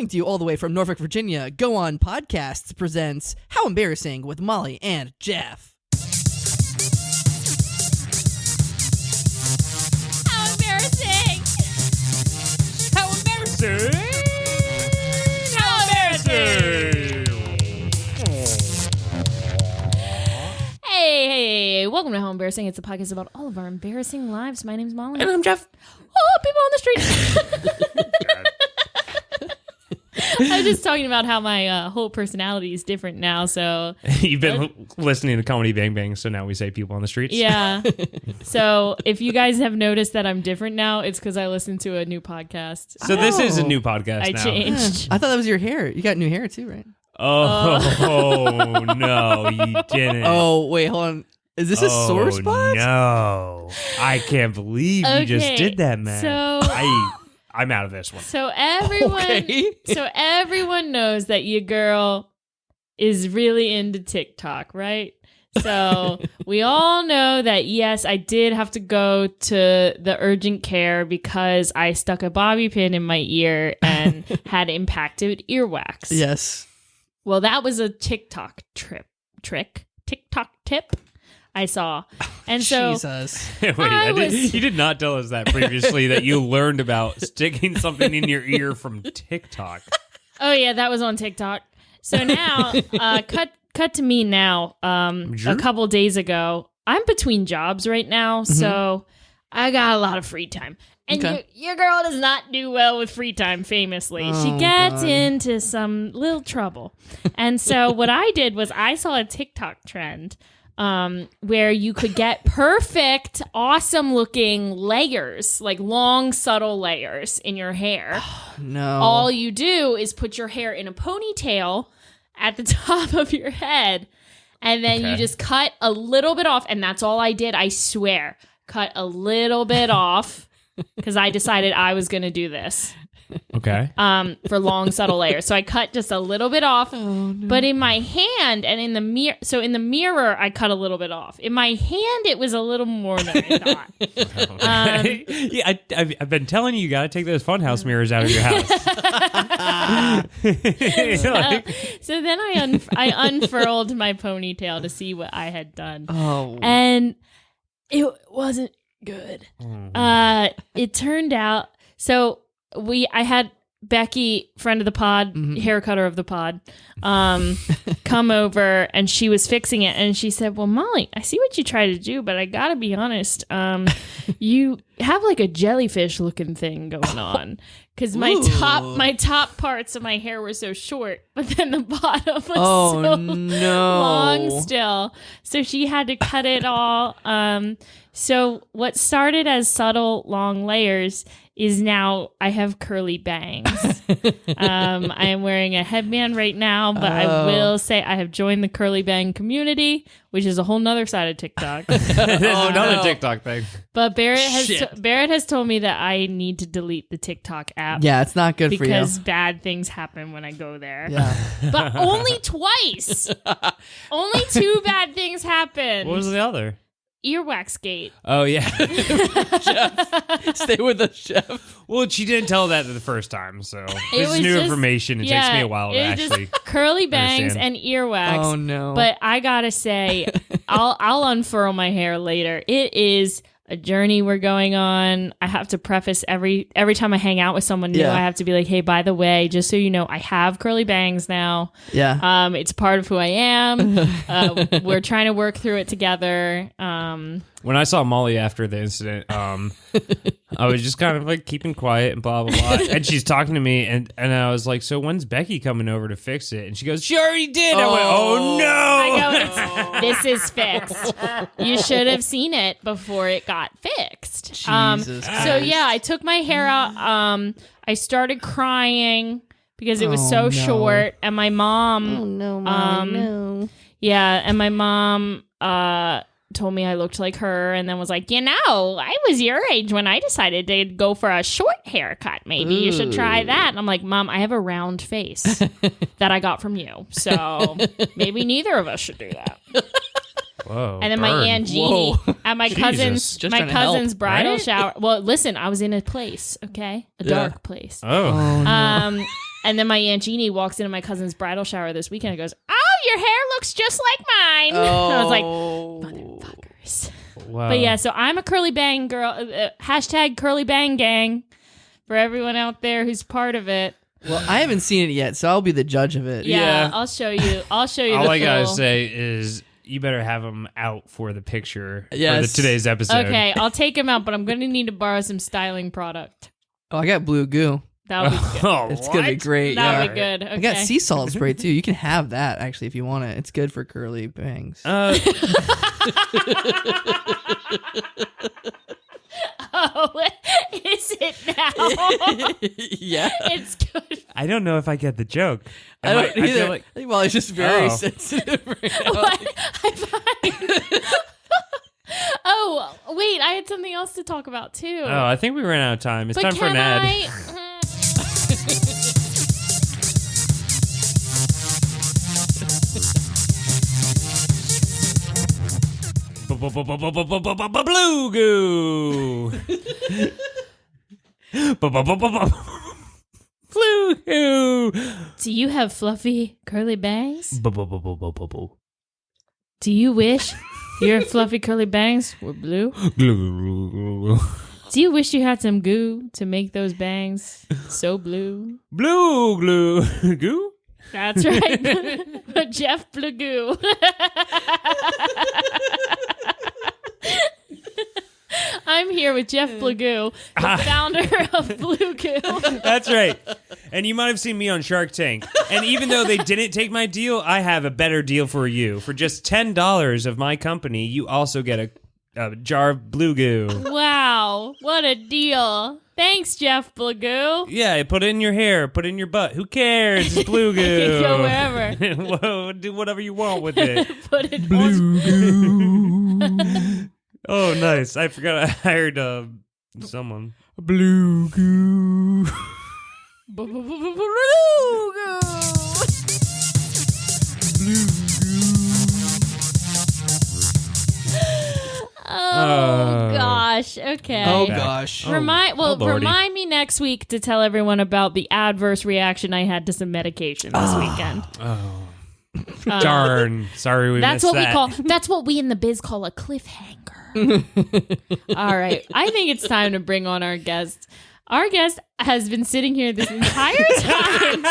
Coming to you all the way from Norfolk, Virginia, Go On Podcasts presents How Embarrassing with Molly and Jeff. How embarrassing! How embarrassing! How embarrassing! Hey, welcome to How Embarrassing. It's a podcast about all of our embarrassing lives. My name's Molly. And I'm Jeff. Oh, people on the street. I was just talking about how my whole personality is different now, so... You've been listening to Comedy Bang Bang, so now we say people on the streets? Yeah. So if you guys have noticed that I'm different now, it's because I listened to a new podcast. So this is a new podcast I now. changed. I thought that was your hair. You got new hair too, right? Oh, no, you didn't. Oh, wait, hold on. Is this a sore spot? No. I can't believe you just Okay, did that, man. so- I'm out of this one. So everyone knows that your girl is really into TikTok, right? So we all know that, yes, I did have to go to the urgent care because I stuck a bobby pin in my ear and had impacted earwax. Yes. Well, that was a TikTok TikTok tip I saw. And so Jesus. Wait, you did not tell us that previously, that you learned about sticking something in your ear from TikTok. Oh yeah, that was on TikTok. So now, cut to me now. A couple days ago, I'm between jobs right now, so I got a lot of free time. And your girl does not do well with free time, famously. She gets into some little trouble. And so what I did was I saw a TikTok trend where you could get perfect, awesome-looking layers, like long, subtle layers in your hair. No. All you do is put your hair in a ponytail at the top of your head, and then you just cut a little bit off, and that's all I did, I swear. Cut a little bit off, because I decided I was going to do this. Okay. For long, subtle layers. So I cut just a little bit off, but in my hand and in the mirror, so in the mirror, I cut a little bit off. In my hand, it was a little more than I thought. Yeah, I've been telling you got to take those funhouse mirrors out of your house. So then I unfurled my ponytail to see what I had done. Oh. And it wasn't good. It turned out, so I had Becky, friend of the pod, hair cutter of the pod, come over, and she was fixing it, and she said, well, Molly, I see what you try to do, but I gotta be honest, you have like a jellyfish looking thing going on, because my top parts of my hair were so short, but then the bottom was so long still, so she had to cut it all. So what started as subtle long layers is now I have curly bangs. I am wearing a headband right now, but I will say I have joined the curly bang community, which is a whole nother side of TikTok. There's another TikTok thing. But Barrett has told me that I need to delete the TikTok app. Yeah, it's not good for you. Because bad things happen when I go there. Yeah. But only twice. Only 2 bad things happen. What was the other? Earwax gate. Oh, yeah. Jeff, stay with us, Jeff. Well, she didn't tell that the first time, so this was is new just- information. It takes me a while to it was actually just curly bangs understand. and earwax. Oh, no. But I gotta say, I'll unfurl my hair later. It is a journey we're going on. I have to preface every time I hang out with someone new, Yeah. I have to be like, hey, by the way, just so you know, I have curly bangs now. Yeah. It's part of who I am. We're trying to work through it together. When I saw Molly after the incident, I was just kind of like keeping quiet and blah, blah, blah. And she's talking to me, and I was like, so when's Becky coming over to fix it? And she goes, she already did. I went, oh, no. I go, this is fixed. You should have seen it before it got fixed. Jesus So yeah, I took my hair out. I started crying because it was so short, and my mom. No. Yeah, and my mom told me I looked like her, and then was like, I was your age when I decided to go for a short haircut. Maybe you should try that. And I'm like, Mom, I have a round face that I got from you, so maybe neither of us should do that. Whoa. And then my Aunt Jeannie at my cousin's Just trying to help, bridal right? shower. Well, listen, I was in a place, okay? A dark place. Oh. And then my Aunt Jeannie walks into my cousin's bridal shower this weekend and goes, "Oh, your hair looks just like mine." Oh. I was like, motherfuckers. Wow. But yeah, so I'm a curly bang girl. Hashtag curly bang gang for everyone out there who's part of it. Well, I haven't seen it yet, so I'll be the judge of it. Yeah, Yeah. I'll show you. All All I gotta say is you better have them out for the picture for today's episode. Okay, I'll take him out, but I'm going to need to borrow some styling product. Oh, I got blue goo. That'll be good. Oh, It's gonna be great. That'll Yeah. be good. Okay. I got sea salt spray too. You can have that actually if you want it. It's good for curly bangs. Oh, is it now? Yeah. It's good. I don't know if I get the joke. I don't I either. feel like Well, it's just very Oh. sensitive right now. What? I'm fine. Oh, wait, I had something else to talk about too. Oh, I think we ran out of time. It's but time for an can ad. Blue goo. Blue goo. Do you have fluffy curly bangs? Do you wish your fluffy curly bangs were blue? Do you wish you had some goo to make those bangs so blue? Blue glue goo. That's right. Jeff Blue Goo. I'm here with Jeff Blue Goo, the founder of Blue Goo. That's right. And you might have seen me on Shark Tank. And even though they didn't take my deal, I have a better deal for you. For just $10 of my company, you also get a jar of Blue Goo. Wow, what a deal. Thanks, Jeff Blue Goo. Yeah, put it in your hair, put it in your butt. Who cares? It's Blue Goo. Go wherever. Whoa, do whatever you want with it. Put it Blue goo. Oh, nice. I forgot I hired someone. Blue goo. Blue Goo. Blue Oh gosh. Okay. Oh gosh. Remind me next week to tell everyone about the adverse reaction I had to some medication this weekend. Oh. Darn. Sorry we That's missed what that. that's what we in the biz call a cliffhanger. All right. I think it's time to bring on our guest. Our guest has been sitting here this entire time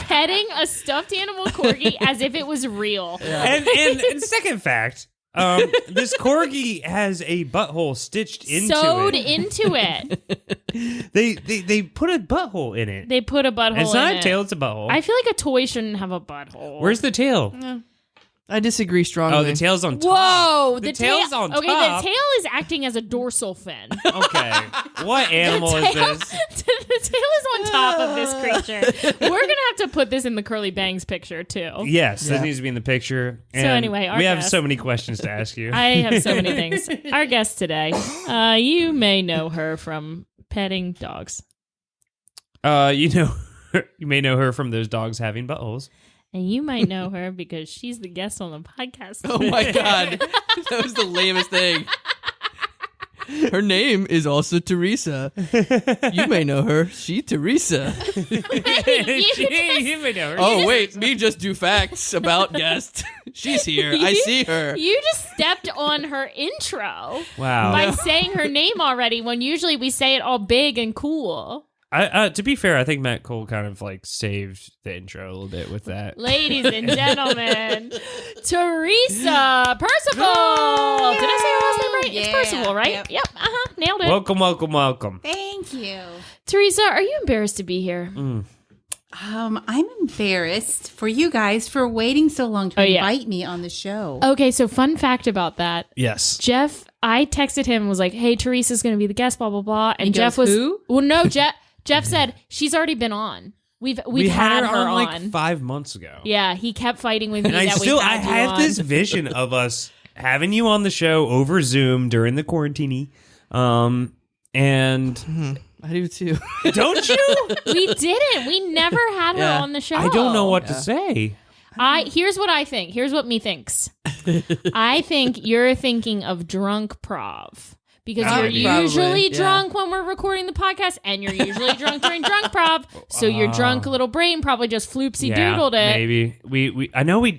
petting a stuffed animal corgi as if it was real. And second fact, this corgi has a butthole stitched into Sewed it. into it. They put a butthole in it. They put a butthole It's not in a it. tail, it's a butthole. I feel like a toy shouldn't have a butthole. Where's the tail? I disagree strongly. Oh, the tail's on top. Whoa, The tail's on Okay, top. the tail is acting as a dorsal fin. Okay. What animal is this? The tail is on top of this creature. We're gonna have to put this in the curly bangs picture too. Yes, this needs to be in the picture. And anyway, our we have guest- so many questions to ask you. I have so many things. Our guest today, you may know her from petting dogs, you may know her from those dogs having buttholes. and you might know her because she's the guest on the podcast. Oh my god. That was the lamest thing. Her name is also Teresa. You may know her. She Teresa. You may know her. Oh wait, me just do facts about guest. She's here. I see her. You just stepped on her intro Wow. by saying her name already, when usually we say it all big and cool. To be fair, I think Matt Cole kind of like saved the intro a little bit with that. Ladies and gentlemen, Teresa Percefull. Did I say her last name right? It's Yeah. Percefull, right? Yep. Nailed it. Welcome. Thank you. Teresa, are you embarrassed to be here? I'm embarrassed for you guys for waiting so long to yeah. invite me on the show. Okay, so fun fact about that. Yes. Jeff, I texted him and was like, hey, Teresa's going to be the guest, blah, blah, blah. And He Jeff goes, was, "Who?" Well, no, Jeff said she's already been on. We've We had her on. like 5 months ago. Yeah, he kept fighting with me And I that we had you have on. this vision of us having you on the show over Zoom during the quarantine. And I do too. don't you? We didn't. We never had her Yeah. on the show. I don't know what to say. Here's what I think. Here's what me thinks. I think you're thinking of drunk prov. because Probably. you're usually Yeah. drunk when we're recording the podcast, and you're usually drunk during drunk-prov. So your drunk little brain probably just floopsy doodled it. Maybe I know we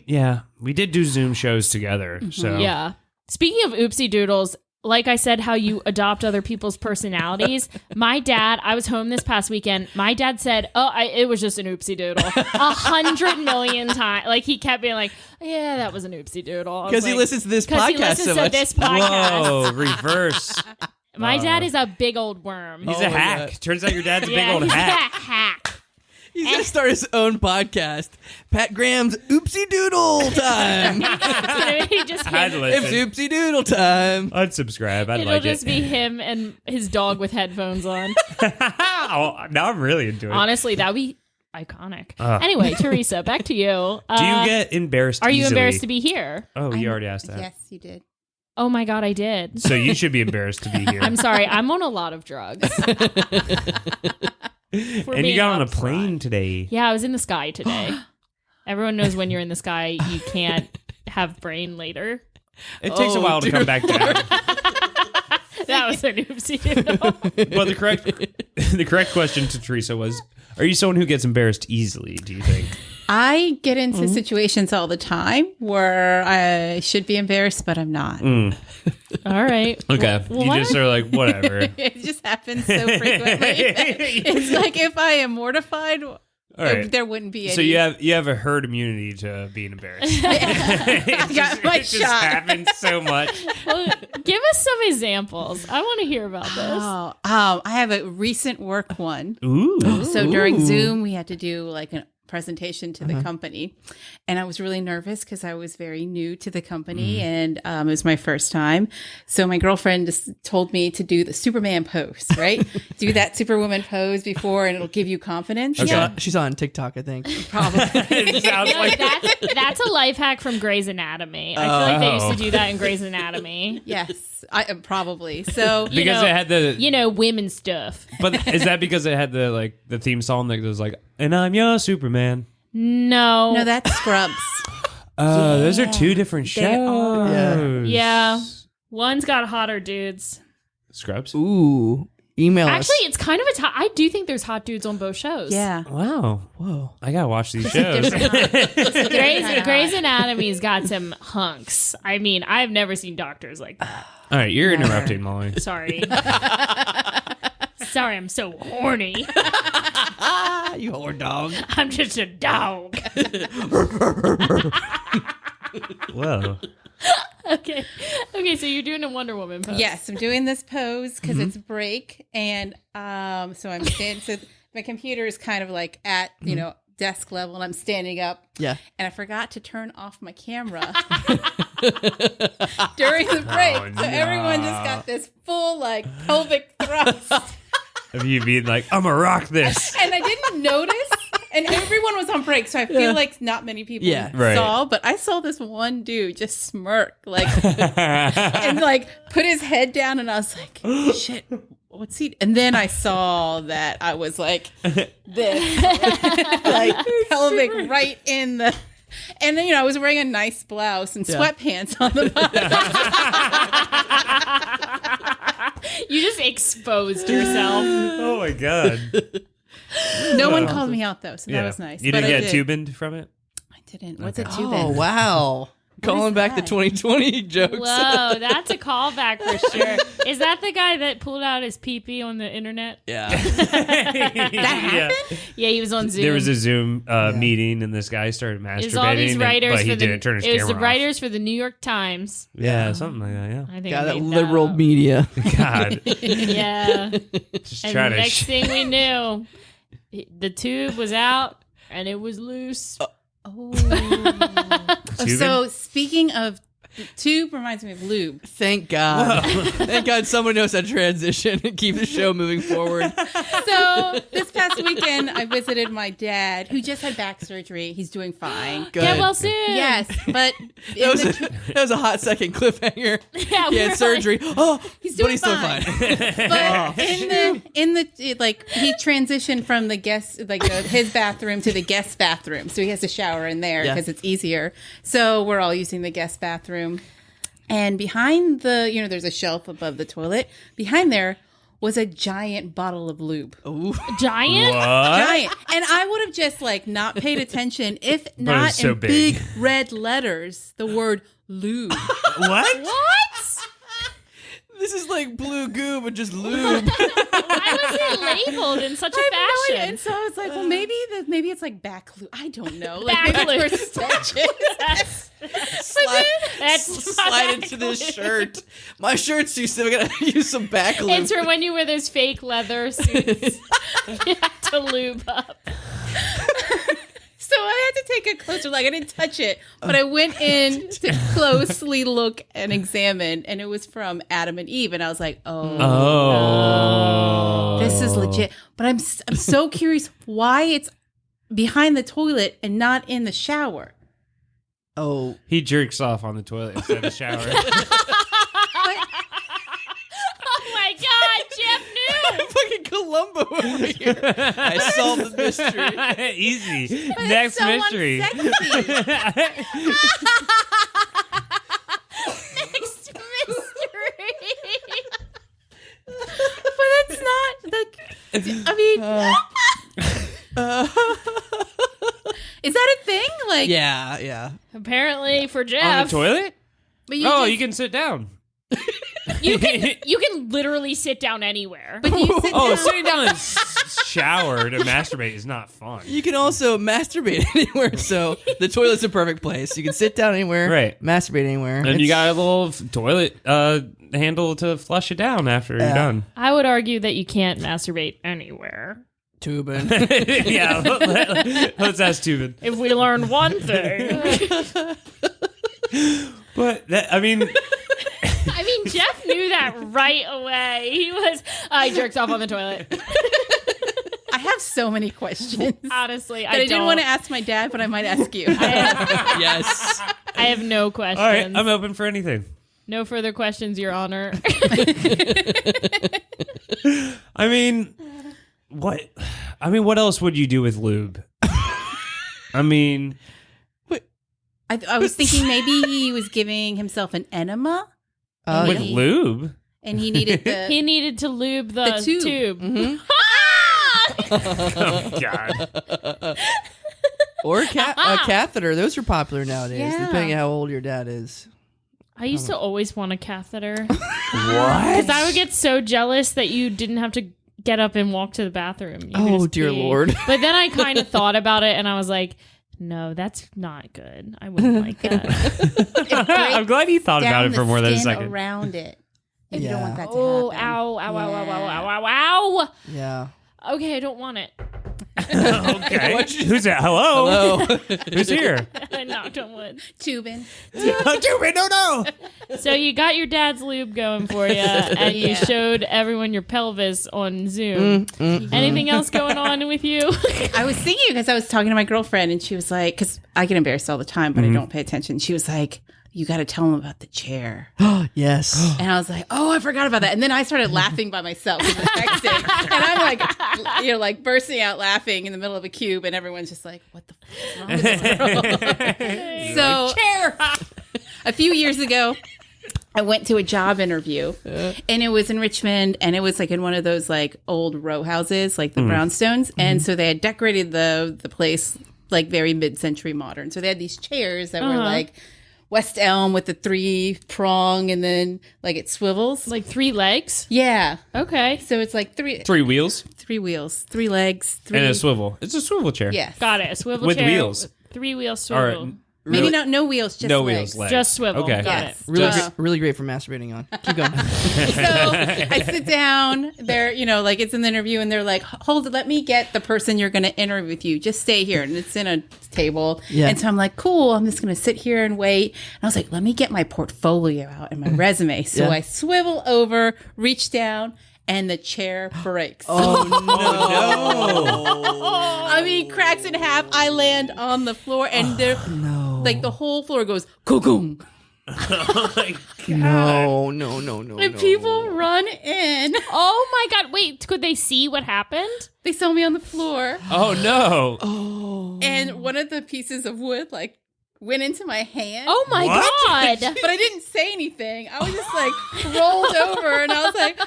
did do Zoom shows together. So Yeah. Speaking of oopsie doodles, like I said, how you adopt other people's personalities. My dad, I was home this past weekend. My dad said, it was just an oopsie doodle 100 million times. Like he kept being like, yeah, that was an oopsie doodle. Because he listens to this Because podcast he listens so to much. this podcast. Whoa, reverse. My dad is a big old worm. He's Oh a my hack. God. Turns out your dad's a big yeah, old he's hack. a hack. He's going to start his own podcast. Pat Graham's Oopsie Doodle Time. It's gonna be just I'd him. It's listen. Oopsie Doodle Time. I'd subscribe. I'd It'll like just it. be him and his dog with headphones on. Oh, now I'm really into it. Honestly, that would be iconic. Ugh. Anyway, Teresa, back to you. Do you get embarrassed Are you easily? embarrassed to be here? Oh, you already asked that. Yes, you did. Oh my God, I did. So you should be embarrassed to be here. I'm sorry. I'm on a lot of drugs. And you got on a plane today. Yeah, I was in the sky today. Everyone knows when you're in the sky, you can't have brain later. It takes a Oh, while to come dear back down. That was an oopsie doodle. But the correct question to Teresa was, are you someone who gets embarrassed easily, do you think? I get into situations all the time where I should be embarrassed, but I'm not. All right. Okay. Well, you why just are like, whatever. It just happens so frequently. It's like if I am mortified, right. there wouldn't be any. So you have a herd immunity to being embarrassed. I got my it just shot. happens so much. Well, give us some examples. I want to hear about this. I have a recent work one. Ooh. So during Ooh. Zoom, we had to do like a presentation to the company, and I was really nervous because I was very new to the company, and it was my first time. So my girlfriend just told me to do the Superman pose, right? Do that Superwoman pose before, and it'll give you confidence. Okay. She's on TikTok, I think. Probably. It sounds No, like that's a life hack from Grey's Anatomy. I feel like they used to do that in Grey's Anatomy. Yes, I probably. So because it had the Women stuff. but is that because it had the theme song that was like, and I'm your Superman? No. no, that's Scrubs. Oh, those are two different They are. shows. Yeah. One's got hotter dudes. Scrubs? Ooh. Email us. Actually, it's kind of I do think there's hot dudes on both shows. Yeah. Wow. Whoa. I gotta watch these shows. Grey's Anatomy's got some hunks. I mean, I've never seen doctors like that. All right, you're interrupting, Molly. Sorry. Sorry, I'm so horny. You whore dog. I'm just a dog. Whoa. Okay, so you're doing a Wonder Woman pose. Yes, I'm doing this pose because it's break, and so I'm standing. So my computer is kind of like at desk level, and I'm standing up. Yeah. And I forgot to turn off my camera during the break, Oh, so everyone just got this full pelvic thrust, Of you being like, I'm gonna rock this. and I didn't notice. And everyone was on break, so I feel like not many people Right. saw, but I saw this one dude just smirk, and put his head down, and I was like, shit, what's he? And then I saw that I was like this, pelvic right in the, and then I was wearing a nice blouse and sweatpants on the bottom. You just exposed yourself. Oh my god. No one called me out though, so that was nice. You But didn't I get did. tubined from it? I didn't. What's a Oh, tubin? wow. Calling back the that? 2020 jokes. Whoa, that's a callback for sure. Is that the guy that pulled out his pee-pee on the internet? Yeah. That happened? Yeah, he was on Zoom. There was a Zoom meeting, and this guy started masturbating. It was all these writers but he for didn't turn his it was camera the off. writers for the New York Times. Yeah, something like that. I think Got I that made liberal up. media. God, Yeah. just And trying the to. next thing we knew, the tube was out and it was loose. So speaking of tube, reminds me of lube. Thank God. Thank God someone knows how to transition and keep the show moving forward. So this past weekend, I visited my dad, who just had back surgery. He's doing fine. Good. Get well soon. Yes, but That was a hot second cliffhanger. Yeah, He we were had surgery. Oh, He's but doing he's still fine. fine. but in the he transitioned from the guest his bathroom to the guest bathroom, so he has to shower in there Yeah. because it's easier. So we're all using the guest bathroom. And behind the, there's a shelf above the toilet. Behind there was a giant bottle of lube. Ooh. Giant? Giant. And I would have just not paid attention if not so in big. big red letters, the word lube. What? What? This is like blue goo, but just lube. Why was it labeled in such a I have no idea. fashion? And so I was like, well, maybe it's like back lube. I don't know. Back maybe lube. it's for stretches. That's slide into this shirt. My shirt's too stiff. I gotta use some back lube. It's for when you wear those fake leather suits. You have to lube up. So I had to take a closer look. I didn't touch it, but I went in to closely look and examine, and it was from Adam and Eve, and I was like, Oh. this is legit. But I'm so curious why it's behind the toilet and not in the shower. Oh. He jerks off on the toilet instead of the shower. Oh my God, Jeff knew. Fucking Columbo over here. I solved the mystery. Easy. But Next it's so mystery. unsexy. Next mystery. But it's not the. I mean, is that a thing? Like, Yeah. Apparently for On Jeff. the toilet? but You can sit down. You can literally sit down anywhere. But you sit Oh, down. sitting down in shower to masturbate is not fun. You can also masturbate anywhere, so the toilet's a perfect place. You can sit down anywhere, Right. masturbate anywhere. And you got a little toilet handle to flush it down after you're done. I would argue that you can't masturbate anywhere. tubing. Yeah, let's ask Tubin. If we learn one thing. But that, I mean, Jeff knew that right away. He was, he jerks off on the toilet. I have so many questions that Honestly, I didn't want to ask my dad, but I might ask you. Yes. I have no questions. all right, I'm open for anything. No further questions, Your Honor. I mean, what else would you do with lube? I mean, I was thinking maybe he was giving himself an enema. with Maybe. lube? And he needed the. He needed to lube the tube. Mm-hmm. Oh God. Or a catheter. Those are popular nowadays, Yeah. depending on how old your dad is. I used to always want a catheter. What? Because I would get so jealous that you didn't have to get up and walk to the bathroom. You could Oh, just dear pee. Lord. But then I kind of thought about it and I was like, no, that's not good. I wouldn't like that. I'm glad you thought about it for more than a second. Around it. If you Yeah. don't want that to Oh, happen. ow, ow, ow, ow, Yeah. ow, ow, ow, ow. Yeah. Okay, I don't want it. Okay. Who's that? Hello? Hello. Who's here? I knocked on wood. Tubing. Tubin, no. So you got your dad's lube going for you, and you showed everyone your pelvis on Zoom. Anything else going on with you? I was thinking because I was talking to my girlfriend and she was like, because I get embarrassed all the time, but I don't pay attention. She was like, you got to tell him about the chair. Yes. And I was like, oh, I forgot about that. And then I started laughing by myself in the texting. And I'm like, bursting out laughing in the middle of a cube. And everyone's just like, what the fuck is wrong with this girl? So Chair. a few years ago, I went to a job interview and it was in Richmond and it was like in one of those like old row houses, like the brownstones. And so they had decorated the place like very mid-century modern. So they had these chairs that were like West Elm with the 3-prong and then like it swivels. Like 3 legs? Yeah. Okay. So it's like 3 wheels 3 wheels, 3 legs, 3. and a swivel. It's a swivel chair. Yes. Got it. A swivel With chair. wheels. 3-wheel swivel. Or Maybe not no wheels, just no legs. wheels, legs. Just swivel. Okay. Got Yes. it. Really, Just- really great for masturbating on. Keep going. So I sit down there, like it's in the interview and they're like, hold it, let me get the person you're going to interview with you. Just stay here. And it's in a table. Yeah. And so I'm like, cool, I'm just going to sit here and wait. And I was like, let me get my portfolio out and my resume. So Yeah. I swivel over, reach down, and the chair breaks. Oh, no. I mean, cracks in half. I land on the floor and No. like the whole floor goes, kogoong. No. And people run in. Oh my God. Wait, could they see what happened? They saw me on the floor. Oh no. Oh. And one of the pieces of wood, like, went into my hand. Oh my God. But I didn't say anything. I was just like rolled over and I was like, I'm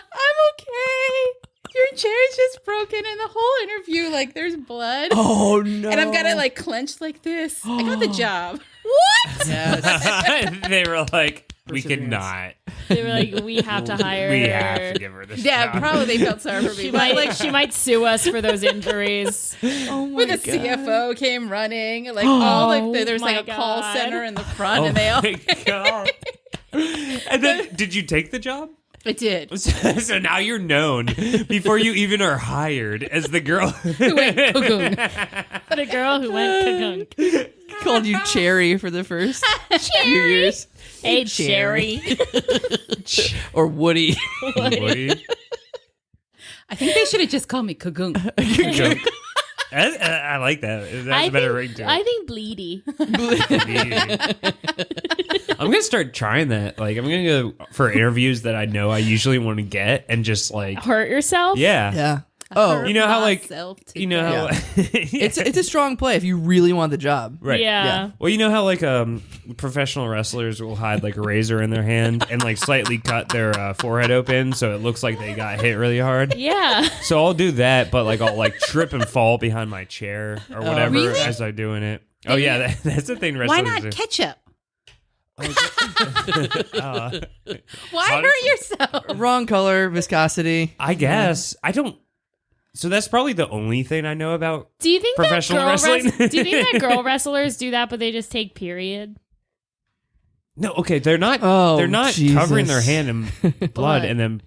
okay. Your chair's just broken, and the whole interview, like, there's blood. Oh no! And I've got it like clenched like this. I got the job. What? Yes. They were like, we could Perseverance. not. They were like, we have to hire We her. have to give her this Yeah, job. probably they felt sorry for me. She But might, like, she might sue us for those injuries. Oh my when the God. CFO came running, like all like there's my like a call God. center in the front, Oh and they all. my God. And then, did you take the job? I did. So now you're known before you even are hired as the girl who went cocoon. The girl who went kagunk. Called you Cherry for the first few years. Hey, Cherry. Cherry. Or Woody. Woody. I think they should have just called me Kagoon. I like that. That's a better ring to it. I think Bleedy. I'm gonna start trying that. Like, I'm gonna go for interviews that I know I usually want to get, and just like, Hurt yourself? yeah. Yeah. Oh, You know how, like, Myself to You know how it's a strong play if you really want the job. right. Yeah. Yeah. Well, you know how like professional wrestlers will hide like a razor in their hand and like slightly cut their forehead open so it looks like they got hit really hard. Yeah. So I'll do that, but like I'll like trip and fall behind my chair or whatever Really? as I'm doing it. Oh yeah, that's the thing. Why Wrestlers not do. ketchup? Uh, Why Honestly- hurt yourself? Wrong color, viscosity. I guess I don't. So that's probably the only thing I know about. Do you think Professional that wrestling? do you think that girl wrestlers do that, but they just take period? No, okay, they're not. Oh, they're not Jesus. covering their hand in blood, Blood. and then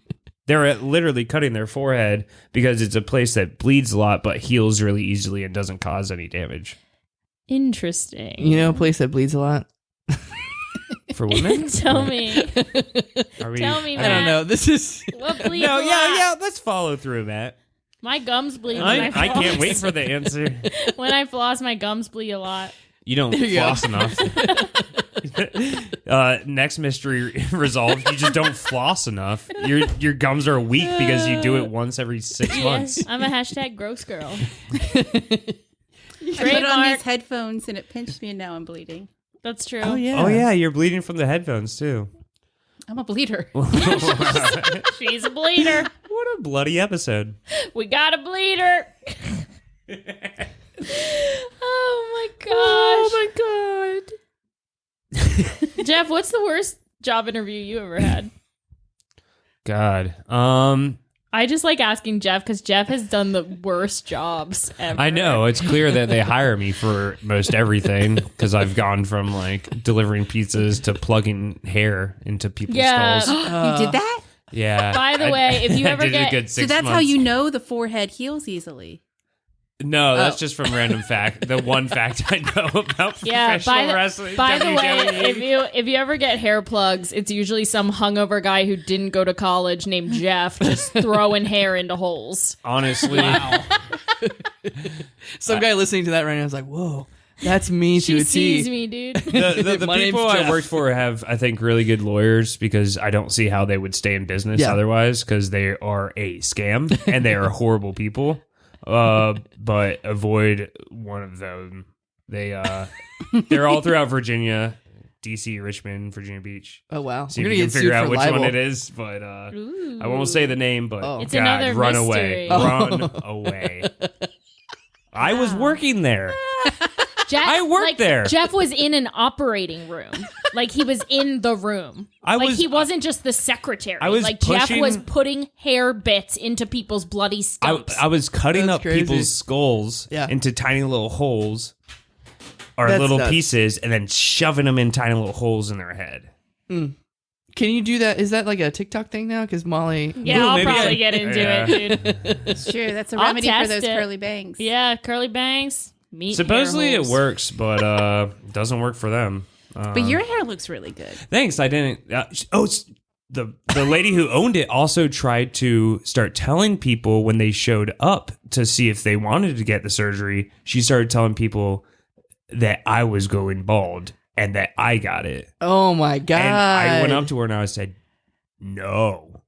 they're literally cutting their forehead because it's a place that bleeds a lot but heals really easily and doesn't cause any damage. Interesting. You know a place that bleeds a lot? For women, Tell me. Are we, Tell me, I don't Matt. know. This is What bleeds No, a yeah, lot? yeah. Let's follow through, Matt. My gums bleed when I I can't floss. wait for the answer. When I floss, my gums bleed a lot. You don't you go. floss enough. Next mystery resolved. You just don't floss enough. Your gums are weak because you do it once every 6 months. Yes, I'm a hashtag gross girl. I put on Trademark. these headphones and it pinched me and now I'm bleeding. That's true. Oh yeah. Oh yeah, you're bleeding from the headphones too. I'm a bleeder. She's a bleeder. What a bloody episode. We got a bleeder. Oh my gosh. Jeff, what's the worst job interview you ever had? God. I just like asking Jeff because Jeff has done the worst jobs ever. I know. It's clear that they hire me for most everything because I've gone from like delivering pizzas to plugging hair into people's Yeah. skulls. You did that? Yeah. By the way, if you I ever did get- a good 6 So that's how months. you know the forehead heals easily. No, that's just from random fact. The one fact I know about Yeah, professional wrestling. by the way, WWE. if you ever get hair plugs, it's usually some hungover guy who didn't go to college named Jeff just throwing hair into holes. Honestly, Some guy listening to that right now is like, "Whoa, that's me to She a sees T." me, dude. the My name's people I Jeff. worked for have, I think, really good lawyers because I don't see how they would stay in business Yeah. otherwise because they are a scam and they are horrible people. But avoid one of them. They're all throughout Virginia, DC, Richmond, Virginia Beach. Oh wow, See we're if gonna you get can figure sued out for which libel. one it is, but Ooh. I won't say the name. But Oh. It's God, another run mystery. away, run away. I was working there. Jeff, I worked there. Jeff was in an operating room. Like he was in the room. He wasn't just the secretary. I was like Jeff pushing- was putting hair bits into people's bloody stumps. I was cutting That's up crazy. people's skulls Yeah. into tiny little holes or That's little nuts. pieces and then shoving them in tiny little holes in their head. Can you do that? Is that like a TikTok thing now? Because Molly, yeah, Ooh, I'll maybe probably I- get into yeah. it, dude. It's true. That's a I'll remedy for test those it. curly bangs. Yeah, curly bangs. Meat Supposedly hair it holes. works, but doesn't work for them. But your hair looks really good. Thanks, I didn't. The lady who owned it also tried to start telling people when they showed up to see if they wanted to get the surgery. She started telling people that I was going bald and that I got it. oh my god! And I went up to her and I said, "No,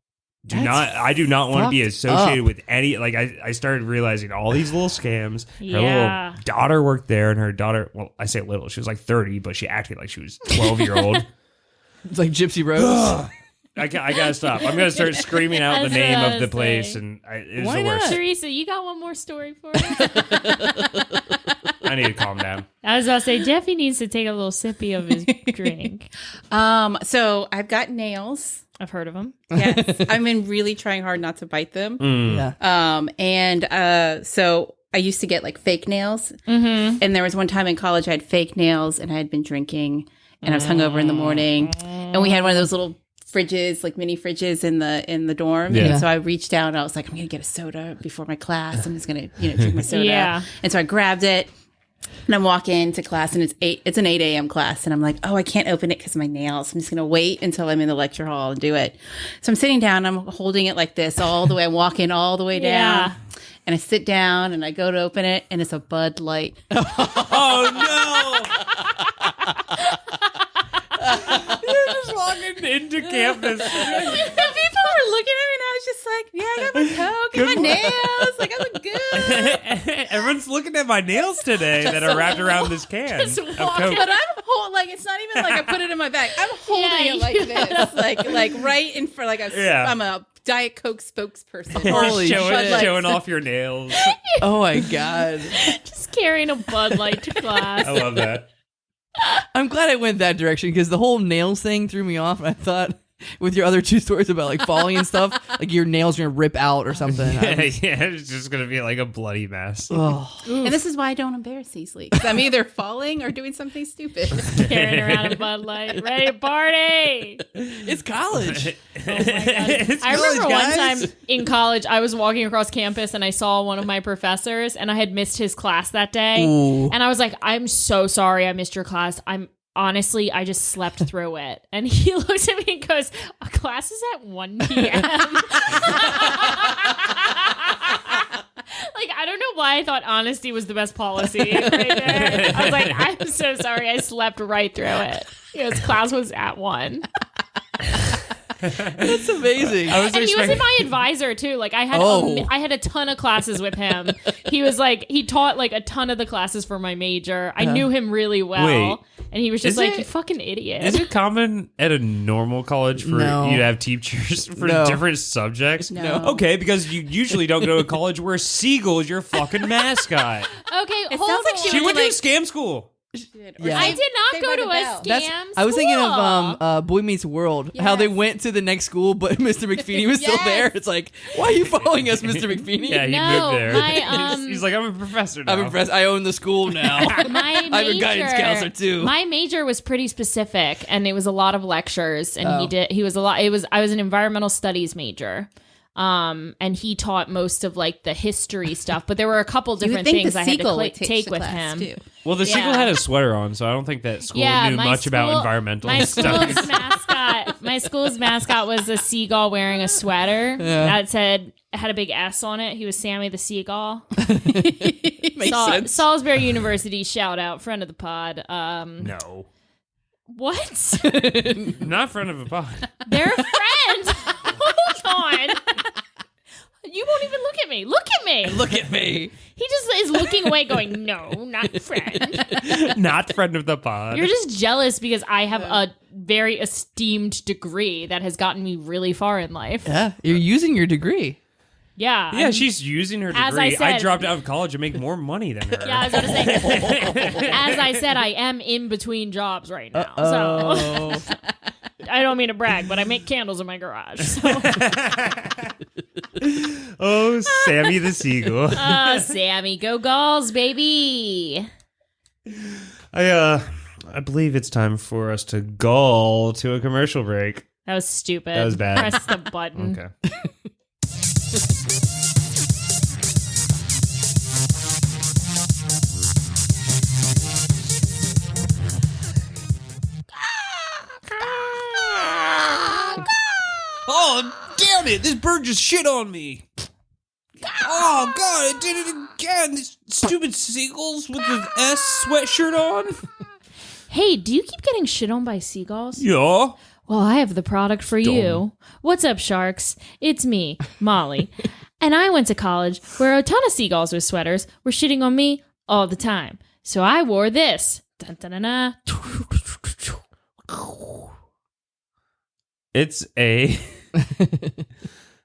I do not want to be fucked associated up. with any. Like I started realizing all these little scams. Her Yeah. little daughter worked there, and her daughter. Well, I say little. She was like 30, but she acted like she was 12-year-old. It's like Gypsy Rose. I gotta stop. I'm gonna start screaming out the That's name what I of the was place, saying. and it's Why the worst. not? Teresa, you got one more story for us? I need to calm down. I was about to say, Jeffy needs to take a little sippy of his drink. So I've got nails. I've heard of them. Yes. I've been really trying hard not to bite them. Yeah. So I used to get like fake nails. Mm-hmm. And there was one time in college I had fake nails and I had been drinking and I was hungover in the morning. And we had one of those little fridges, like mini fridges in the dorm. Yeah. And so I reached down and I was like, I'm gonna get a soda before my class. I'm just gonna, drink my soda. Yeah. And so I grabbed it and I'm walking to class and it's an 8 a.m. class. And I'm like, oh, I can't open it because of my nails. I'm just gonna wait until I'm in the lecture hall and do it. So I'm sitting down, I'm holding it like this all the way. I'm walking all the way down. Yeah. And I sit down and I go to open it and it's a Bud Light. Oh no! You're just walking into campus. And people were looking at me and I was just like, yeah, I got my Coke and my nails. Like, I look good. Everyone's looking at my nails today that are wrapped around this can of Coke. But I'm like, it's not even like I put it in my bag. I'm holding Yeah, it like this. Like right in front, I'm a Diet Coke spokesperson. Holy shit. Showing off your nails. Oh my God. Just carrying a Bud Light to class. I love that. I'm glad I went that direction because the whole nails thing threw me off. I thought with your other two stories about like falling and stuff, like your nails are gonna rip out or something. Yeah, it's just gonna be like a bloody mess. Oh, And this is why I don't embarrass easily. Because I'm either falling or doing something stupid. Carrying around a Bud Light. Ready to party. it's college. Oh my God. I remember one time in college, I was walking across campus and I saw one of my professors and I had missed his class that day. Ooh. And I was like, I'm so sorry I missed your class. Honestly, I just slept through it. And he looks at me and goes, our class is at 1 p.m. Like, I don't know why I thought honesty was the best policy right there. I was like, I'm so sorry. I slept right through it. His class was at 1. That's amazing. And he was my advisor too. Like I had a ton of classes with him. He taught like a ton of the classes for my major. I knew him really well. Wait. And he was just Is like, it- you fucking idiot. Is it common at a normal college for No. you to have teachers for No. different subjects? No. Okay, because you usually don't go to a college where Seagull is your fucking mascot. Okay, It hold sounds like on. She went to like- scam school. Yeah. I did not Saved go by to the a Bell. scam I was thinking school. of Boy Meets World. How they Yes. went to the next school, but Mr. McFeeny was still Yes. there. It's like, why are you following us, Mr. McFeeny? Yeah, he No, moved there. my, He's like, I'm a professor now. I'm impressed. I own the school now. My I'm a guidance counselor too. My major was pretty specific, and it was a lot of lectures. And Oh. I was an environmental studies major, and he taught most of like the history stuff. But there were a couple You would different think things the I had to seagull would take the with class, him. too. Well, the Seagull Yeah. had a sweater on, so I don't think that school knew much about environmental My studies. school's mascot. My school's mascot was a seagull wearing a sweater that had a big S on it. He was Sammy the Seagull. Makes sense. Salisbury University, shout out, friend of the pod. No. What? Not friend of a pod. They're a friend. Hold on. You won't even look at me. Look at me. Look at me. He just is looking away, going, "No, not friend." Not friend of the pod. You're just jealous because I have a very esteemed degree that has gotten me really far in life. Yeah, you're using your degree. Yeah. Yeah, she's using her As I degree. I said- dropped out of college to make more money than her. Yeah, I was about to say. As I said, I am in between jobs right now, so I don't mean to brag, but I make candles in my garage. So. Oh, Sammy the Seagull. Sammy, go Gulls, baby! I believe it's time for us to gull to a commercial break. That was stupid. That was bad. Press the button. Okay. Oh, damn it! This bird just shit on me. Oh, God, it did it again. These stupid seagulls with the S sweatshirt on. Hey, do you keep getting shit on by seagulls? Yeah. Well, I have the product for you. What's up, sharks? It's me, Molly. And I went to college where a ton of seagulls with sweaters were shitting on me all the time. So I wore this. Dun, dun, dun, dun. It's a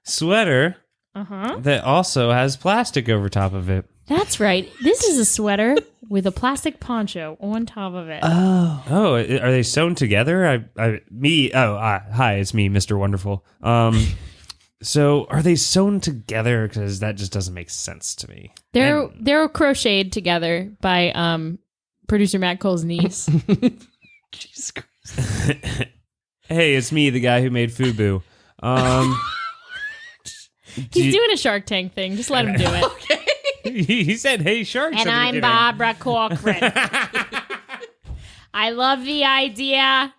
sweater that also has plastic over top of it. That's right. This is a sweater with a plastic poncho on top of it. Oh, are they sewn together? Hi, it's me, Mr. Wonderful. So are they sewn together? Because that just doesn't make sense to me. They're crocheted together by producer Matt Cole's niece. Jesus Christ. Hey, it's me, the guy who made Fubu. He's doing a Shark Tank thing. Just let him do it. Okay. He said, "Hey, sharks." And I'm Barbara Corcoran. I love the idea,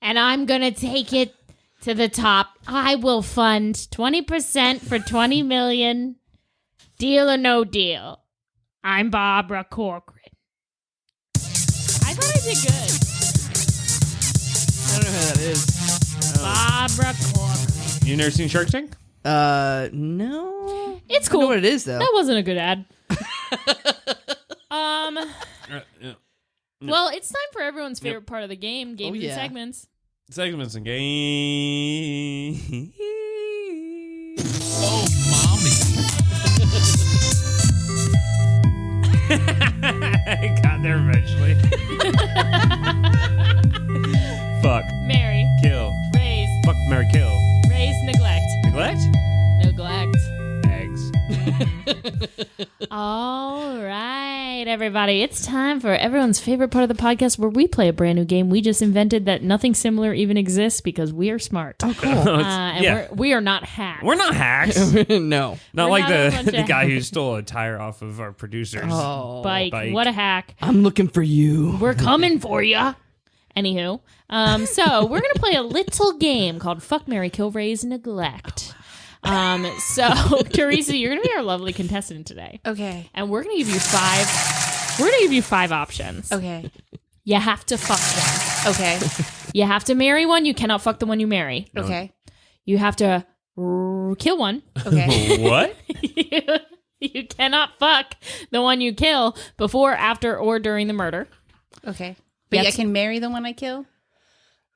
and I'm going to take it to the top. I will fund 20% for $20 million. Deal or no deal. I'm Barbara Corcoran. I thought I did good. I don't know who that is. Barbara Corcoran. You never seen Shark Tank? No. It's I know cool. what it is, though. That wasn't a good ad. Well, it's time for everyone's favorite part of the game, games and segments. Segments and games. Oh, mommy. I got there eventually. Fuck. Marry. Kill. Raise. Fuck, marry, kill. Raise. Neglect. Neglect? Neglect. Eggs. All right, everybody. It's time for everyone's favorite part of the podcast where we play a brand new game we just invented that nothing similar even exists because we are smart. Oh, cool. And we are not hacked. We're not hacks. No. Not We're like not a bunch the of guy who stole a tire off of our producers. Oh. Bike. What a hack. I'm looking for you. We're coming for ya. Anywho, so we're going to play a little game called Fuck, Marry, Kill, Raise, Neglect. So Teresa, you're going to be our lovely contestant today. Okay. And we're going to give you five options. Okay. You have to fuck one. Okay. You have to marry one. You cannot fuck the one you marry. Okay. You have to kill one. Okay. What? You cannot fuck the one you kill before, after, or during the murder. Okay. But Yes. I can marry the one I kill?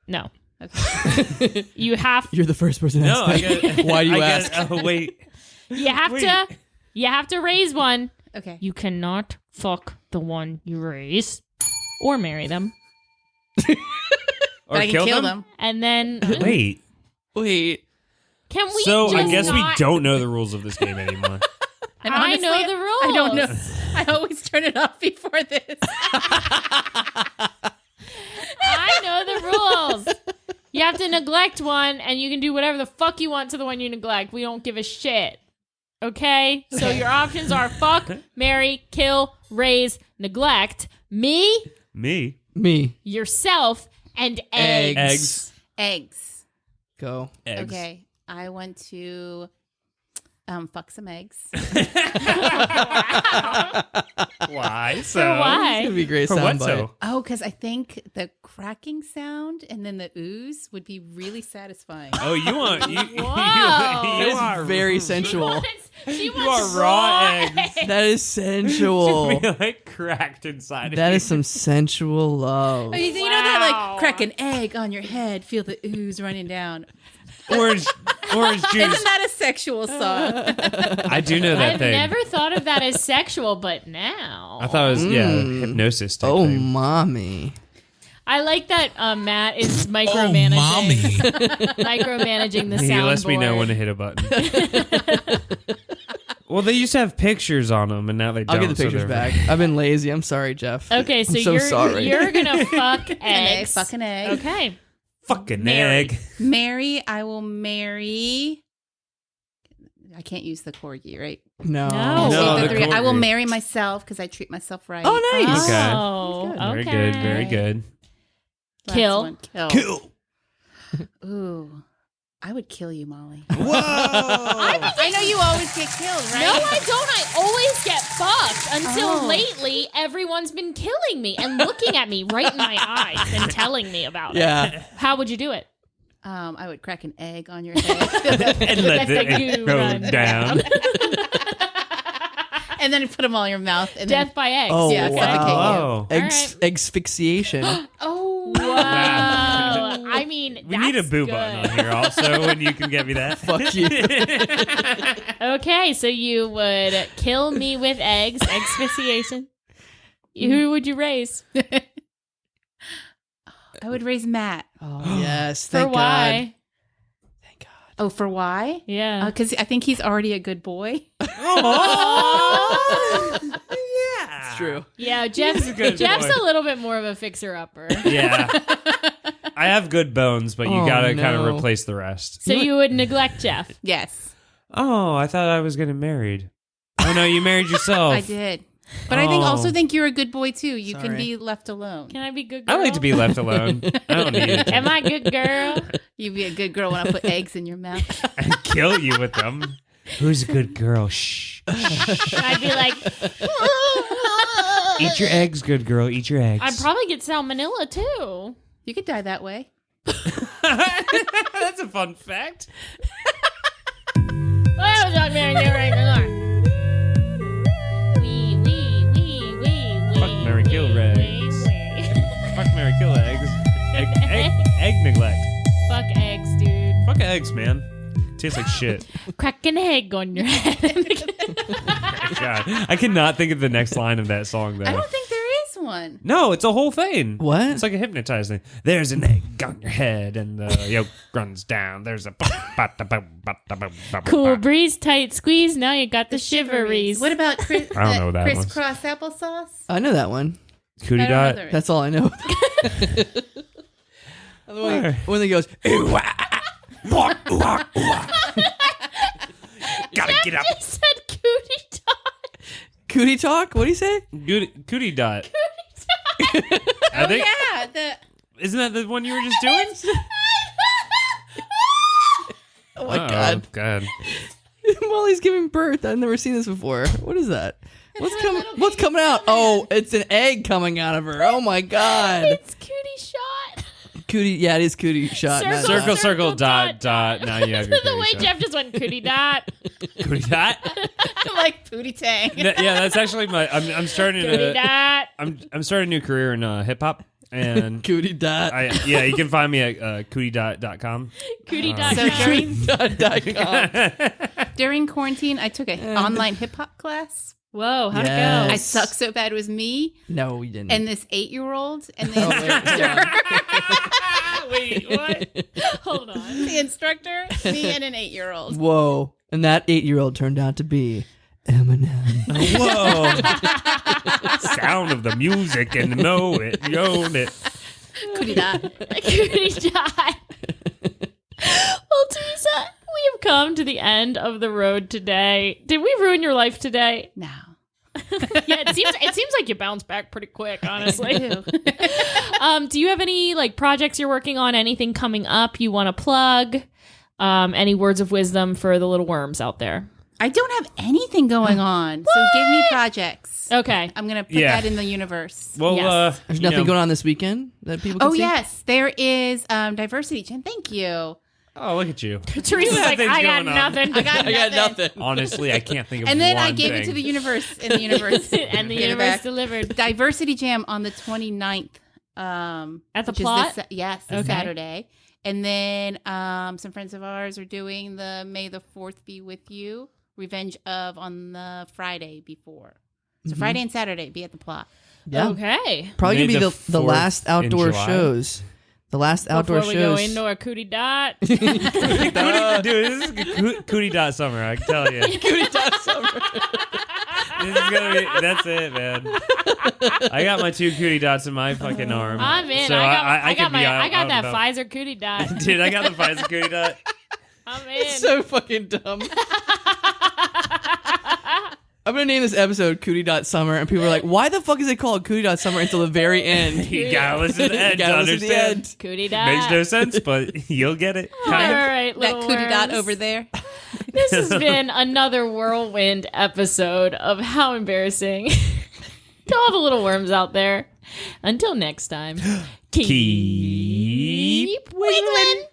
No. Okay. You have You're the first person to No, I ask that. got. Why do you I ask? got, oh wait. you have Wait. to raise one. Okay. You cannot fuck the one you raise or marry them. Or But I can kill them. And then Wait. Wait. can we So I just guess we not- don't know the rules of this game anymore. And I honestly, know the rules. I don't know. I always turn it off before this. I know the rules. You have to neglect one, and you can do whatever the fuck you want to the one you neglect. We don't give a shit. Okay? So your options are fuck, marry, kill, raise, neglect, me, Me? Me. yourself, and eggs. Eggs. Eggs. Go. Eggs. Okay. I want to fuck some eggs. Why? So For why? It's gonna be a great For what soundbite. so? Oh, because I think the cracking sound and then the ooze would be really satisfying. Oh, you want you Whoa. you That are is very sensual. She You wants are raw eggs. That is sensual. Be like cracked inside. That of is some sensual love. I mean, you know that Wow. like crack an egg on your head, feel the ooze running down. orange juice. Isn't that a sexual song? I do know that I've thing. never thought of that as sexual, but now. I thought it was hypnosis type Oh, thing. mommy. I like that Matt is Oh, micromanaging, mommy. micromanaging the soundboard. He lets me know when to hit a button. Well, they used to have pictures on them, and now they don't. I'll get the so pictures they're- back. I've been lazy. I'm sorry, Jeff. Okay, so, I'm so sorry. you're gonna fuck An egg, eggs. fuck an egg. Okay. Fucking Mary. egg. Marry, I will marry. I can't use the corgi, right? No. No. No, Wait, the the three. I will corgi. marry myself because I treat myself right. Oh, nice. Okay. Oh, Very okay. good. Very good. Last Kill. one, kill. Kill. Ooh. I would kill you, Molly. Whoa. I know you always get killed, right? No, I don't. I always get fucked until Oh. lately everyone's been killing me and looking at me right in my eyes and telling me about it. Yeah. How would you do it? I would crack an egg on your head. And let the the egg goo go run down. And then put them all in your mouth. And Death by eggs. Oh, Yeah, wow. suffocate you. Oh. right. Asphyxiation. Oh. Whoa. I mean, We need a that's boo good. button on here also, and you can get me that. Fuck you. Okay, so you would kill me with eggs, asphyxiation. Who would you raise? I would raise Matt. Oh, yes. For Thank why? God. Thank God. Oh, for why? Yeah. Because I think he's already a good boy. Yeah. It's true. Yeah, Jeff's a good Jeff's boy. a little bit more of a fixer-upper. Yeah. I have good bones, but you Oh, gotta kind no. of replace the rest. So you would neglect Jeff. Yes, Oh, I thought I was getting married. Oh no, you married yourself. I did. But I think Oh. also think you're a good boy too. You can Sorry. be left alone. Can I be good girl? I like to be left alone. I don't need it. Am I good girl? You be a good girl when I put eggs in your mouth. And kill you with them. Who's a good girl? Shh. And I'd be like, Eat your eggs, good girl. Eat your eggs. I'd probably get salmonella too. You could die that way. That's a fun fact. Well, John Mayer, you're right. Fuck, marry, kill, Rex. Fuck, marry, kill eggs. Egg neglect. Fuck eggs, dude. Fuck eggs, man. Tastes like shit. Crack an egg on your head. God, I cannot think of the next line of that song though. I don't think there is one. No, it's a whole thing. What? It's like a hypnotized thing. There's an egg on your head, and the yolk runs down. There's a Cool breeze, tight squeeze. Now you got the shiveries. What about I don't know what that was. crisscross applesauce? I know that one. Cootie I don't know dot. there is. That's all I know. when he goes, "Ew, Gotta get up. Just said cootie dot. Cootie talk? What do you say? Cootie dot. I Oh think, yeah, isn't that the one you were just doing? Oh my God. God. Molly's giving birth. I've never seen this before. What is that? What's her coming? little What's baby coming out? coming. Oh, it's an egg coming out of her. Oh my God. It's cootie shot. Cootie. Yeah, it is cootie shot. Circle, not- Circle, circle, dot, dot. dot. Now you have your The way cootie Jeff just went cootie dot. shot. Cootie dot? like Pootie Tang. Yeah, that's actually my. I'm starting Cootie to. dot. I'm starting a new career in hip hop, and Cootie dot. yeah, you can find me at cootie.com. Cootie dot. So Cootie.com. During quarantine, I took an online hip hop class. Whoa, how'd Yes. it I sucked so bad. It was me No, we didn't. and this 8-year-old, and the Oh, wait, instructor. Wait, what? go? Hold on. The instructor, me and an 8-year-old. Whoa. And that 8-year-old turned out to be Eminem. Whoa! Sound of the music and know it, you own it. Cootie dot. Cootie dot. Well, Teresa, we have come to the end of the road today. Did we ruin your life today? No. Yeah, it seems like you bounced back pretty quick, honestly. Ew. Do you have any like projects you're working on? Anything coming up you want to plug? Any words of wisdom for the little worms out there? I don't have anything going on, so give me projects. Okay. I'm gonna put Yeah. that in the universe. Well, Yes. There's nothing going on this weekend that people can Oh see? yes, there is diversity. Jen, thank you. Oh, look at you. Teresa's You have like, things I got going on. nothing. I got nothing. Honestly, I can't think of And then I one gave thing. it to the universe, and the universe And the gave it universe back. delivered. Diversity Jam on the 29th. At the which is plot? this Okay. Saturday. And then some friends of ours are doing the May the 4th Be With You, Revenge of on the Friday before. So Friday and Saturday, be at the plot. Yeah. Okay. Probably going May to be the the 4th last in outdoor July. shows. The last outdoor Before we shows. go into our cootie dot. Dude, this is Cootie dot summer, I can tell you. Cootie dot summer. This is gonna be. That's it, man. I got my 2 cootie dots in my fucking arm. I'm in. So I could be out- I got out that and about. Pfizer cootie dot. Dude, I got the Pfizer cootie dot. I'm in. So fucking dumb. I'm going to name this episode Cootie Dot Summer, and people are like, why the fuck is it called Cootie Dot Summer until the very end? You gotta listen to the end to Gotta listen to the understand. end. Cootie dot. Makes no sense, but you'll get it. All Kind of. right, That little cootie dot worms. over there. This has been another whirlwind episode of How Embarrassing to all the little worms out there. Until next time, Keep wiggling.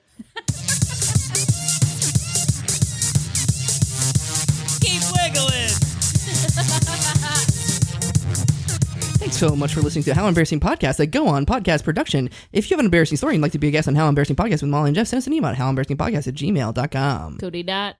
Thanks so much for listening to How Embarrassing Podcast at Go On Podcast Production. If you have an embarrassing story and you'd like to be a guest on How Embarrassing Podcast with Molly and Jeff, send us an email at howembarrassingpodcast@gmail.com. Cootie dot.